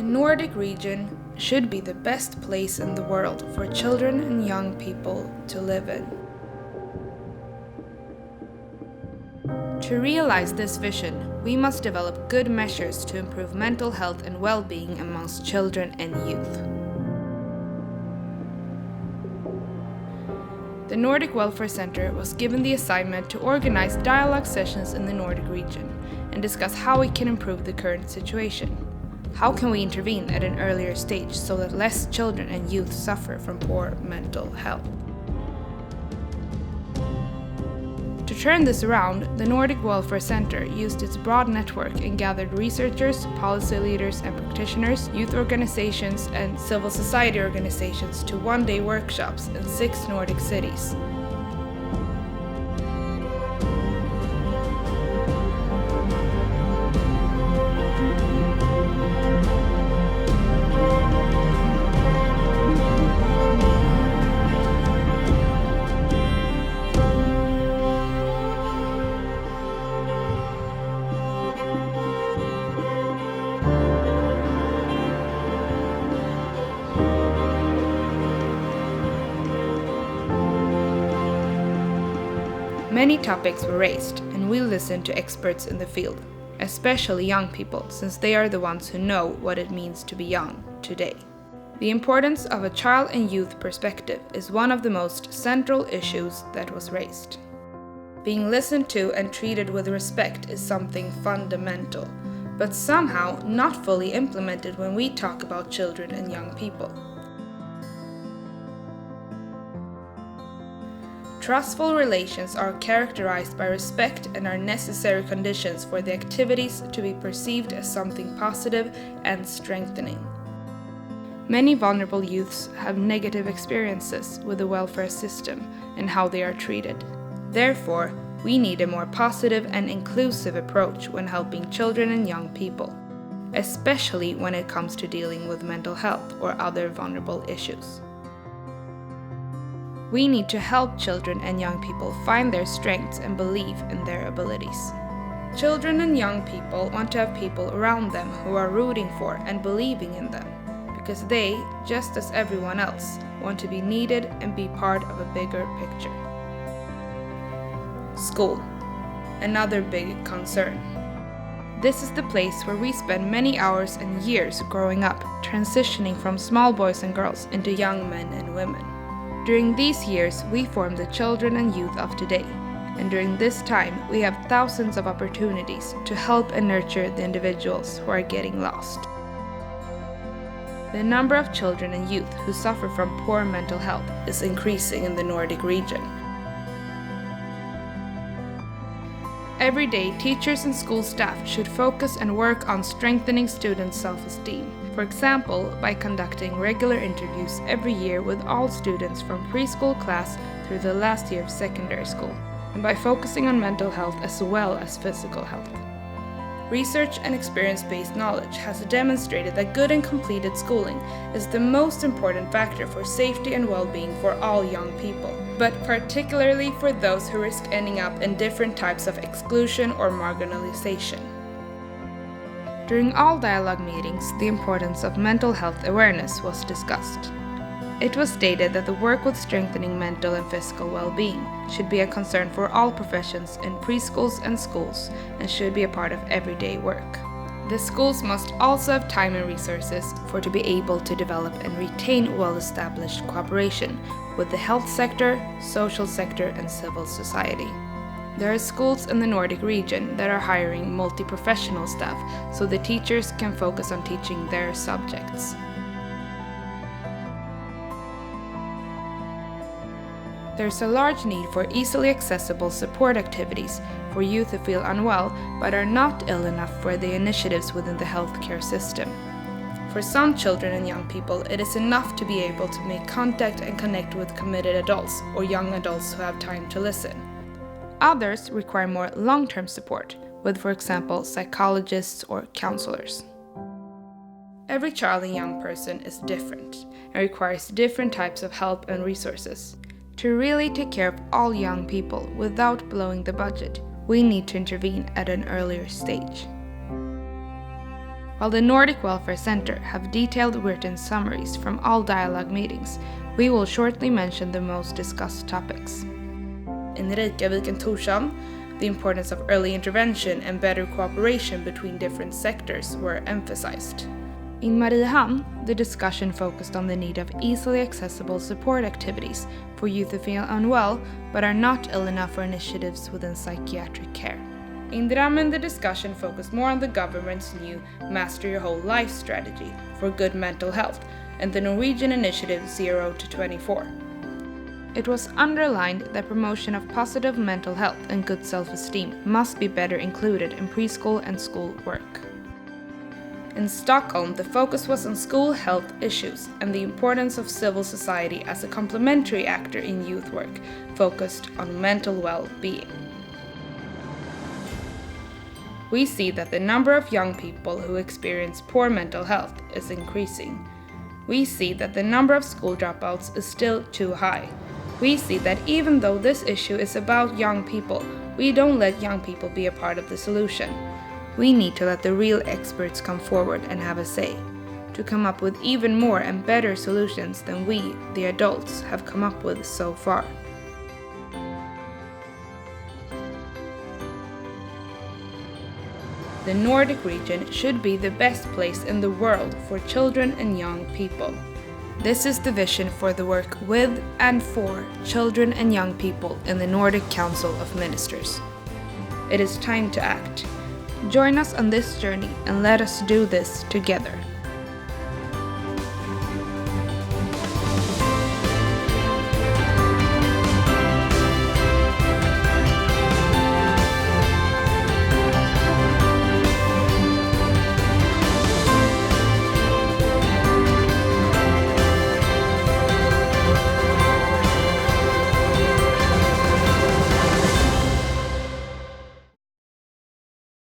Nordic region should be the best place in the world for children and young people to live in. To realize this vision, we must develop good measures to improve mental health and well-being amongst children and youth. The Nordic Welfare Centre was given the assignment to organize dialogue sessions in the Nordic region and discuss how we can improve the current situation. How can we intervene at an earlier stage so that less children and youth suffer from poor mental health? To turn this around, the Nordic Welfare Centre used its broad network and gathered researchers, policy leaders and practitioners, youth organizations and civil society organizations to one-day workshops in 6 Nordic cities. Many topics were raised, and we listened to experts in the field, especially young people, since they are the ones who know what it means to be young today. The importance of a child and youth perspective is one of the most central issues that was raised. Being listened to and treated with respect is something fundamental, but somehow not fully implemented when we talk about children and young people. Trustful relations are characterized by respect and are necessary conditions for the activities to be perceived as something positive and strengthening. Many vulnerable youths have negative experiences with the welfare system and how they are treated. Therefore, we need a more positive and inclusive approach when helping children and young people, especially when it comes to dealing with mental health or other vulnerable issues. We need to help children and young people find their strengths and believe in their abilities. Children and young people want to have people around them who are rooting for and believing in them, because they, just as everyone else, want to be needed and be part of a bigger picture. School, another big concern. This is the place where we spend many hours and years growing up, transitioning from small boys and girls into young men and women. During these years, we form the children and youth of today, and during this time, we have thousands of opportunities to help and nurture the individuals who are getting lost. The number of children and youth who suffer from poor mental health is increasing in the Nordic region. Every day, teachers and school staff should focus and work on strengthening students' self-esteem. For example, by conducting regular interviews every year with all students from preschool class through the last year of secondary school, and by focusing on mental health as well as physical health. Research and experience-based knowledge has demonstrated that good and completed schooling is the most important factor for safety and well-being for all young people, but particularly for those who risk ending up in different types of exclusion or marginalization. During all dialogue meetings, the importance of mental health awareness was discussed. It was stated that the work with strengthening mental and physical well-being should be a concern for all professions in preschools and schools and should be a part of everyday work. The schools must also have time and resources to be able to develop and retain well-established cooperation with the health sector, social sector, and civil society. There are schools in the Nordic region that are hiring multi-professional staff so the teachers can focus on teaching their subjects. There's a large need for easily accessible support activities for youth who feel unwell but are not ill enough for the initiatives within the healthcare system. For some children and young people, it is enough to be able to make contact and connect with committed adults or young adults who have time to listen. Others require more long-term support, with, for example, psychologists or counselors. Every child and young person is different and requires different types of help and resources. To really take care of all young people without blowing the budget, we need to intervene at an earlier stage. While the Nordic Welfare Centre have detailed written summaries from all dialogue meetings, we will shortly mention the most discussed topics. In Reykjavik and Tórshavn, the importance of early intervention and better cooperation between different sectors were emphasized. In Mariehamn, the discussion focused on the need of easily accessible support activities for youth who feel unwell but are not ill enough for initiatives within psychiatric care. In Drammen, the discussion focused more on the government's new Master Your Whole Life strategy for good mental health and the Norwegian initiative 0 to 24. It was underlined that promotion of positive mental health and good self-esteem must be better included in preschool and school work. In Stockholm, the focus was on school health issues and the importance of civil society as a complementary actor in youth work, focused on mental well-being. We see that the number of young people who experience poor mental health is increasing. We see that the number of school dropouts is still too high. We see that even though this issue is about young people, we don't let young people be a part of the solution. We need to let the real experts come forward and have a say, to come up with even more and better solutions than we, the adults, have come up with so far. The Nordic region should be the best place in the world for children and young people. This is the vision for the work with and for children and young people in the Nordic Council of Ministers. It is time to act. Join us on this journey and let us do this together.